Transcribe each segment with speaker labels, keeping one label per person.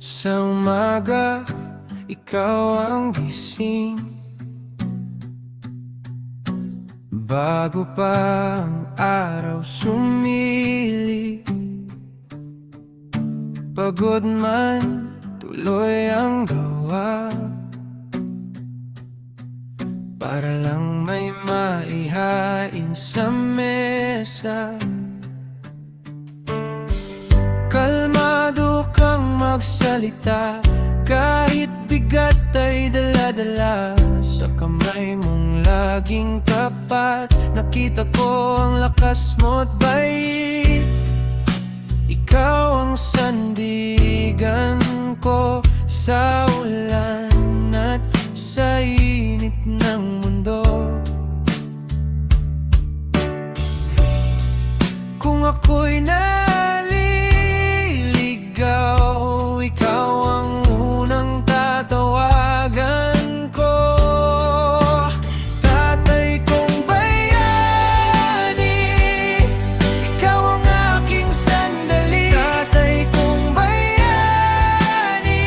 Speaker 1: Sa umaga, ikaw ang gising. Bago pa ang araw sumilip, pagod man, tuloy ang gawa, para lang may maihain sa mesa. Kalmado kang magsalita, kahit bigat ay dala-dala. Sa kamay mong laging tapat, nakita ko ang lakas mo't bait. Ikaw ang sandigan ko sa ulan at sa init ng mundo. Kung ako'y naliligaw, ikaw ang unang tatawagan ko. Tatay kong bayani, ikaw ang aking sandali. Tatay kong bayani,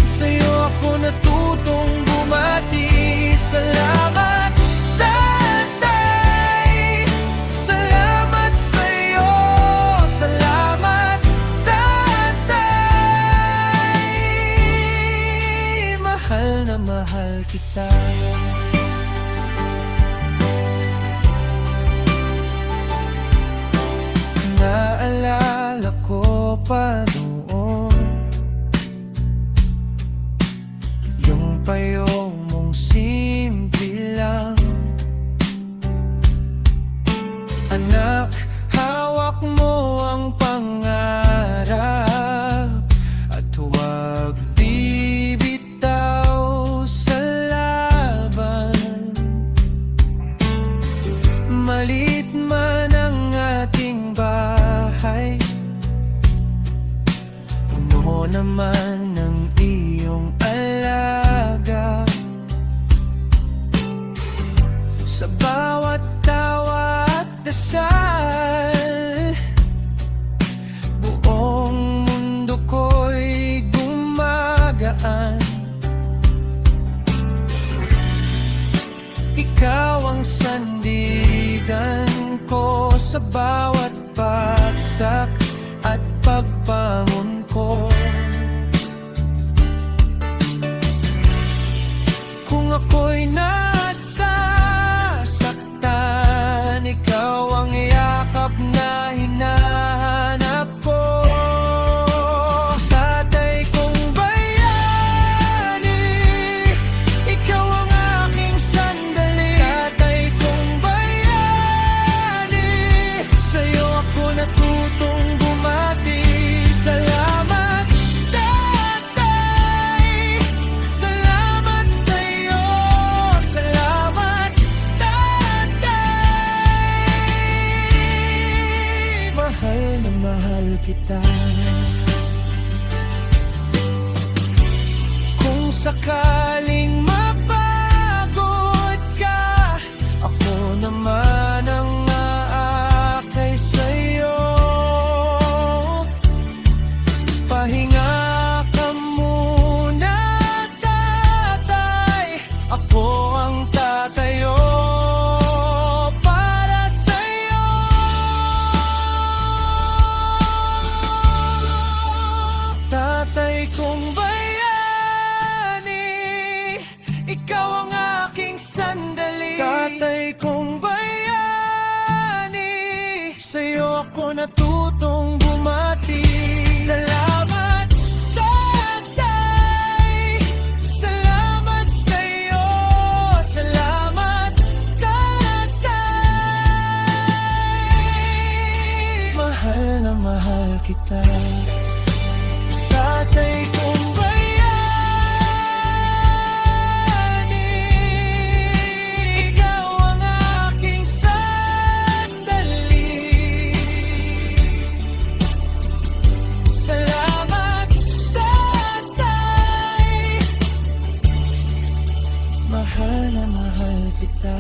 Speaker 1: sa'yo ako natutong bumati. Salamat tatay, salamat sa'yo, salamat tatay. Mahal na mahal kita. Naalala ko pa noon yung payo mong simple lang. Anak, hawak mo ang pangarap at huwag bibitaw sa laban. Maliit man ang ating bahay, puno naman ng iyong alaga. Sa bawat tawa at dasal, buong mundo ko'y gumagaan. Ikaw ang sandigan ko sa bawat bagsak at pagbangon ko. Kung ako'y nasasaktan, ikaw ang yakap na hinahanap ko. Tatay kong bayani, ikaw ang aking sandali. Tatay kong bayani, sa'yo ako natutong bumati. Salamat tatay, salamat sa'yo, salamat tatay. Mahal na mahal kita. Kung sakaling mapagod ka, ako naman ang aakay sa'yo. Pahinga ka muna tatay, ako ang tatayo para sa'yo. Tatay kong bayani, ikaw ang aking sandali. Tatay kong bayani, sa'yo ako natutong bumati. Salamat tatay, salamat sa'yo, salamat tatay. Mahal na mahal kita. Tatay kong bayani, ikaw ang aking sandali. Salamat tatay, mahal na mahal kita.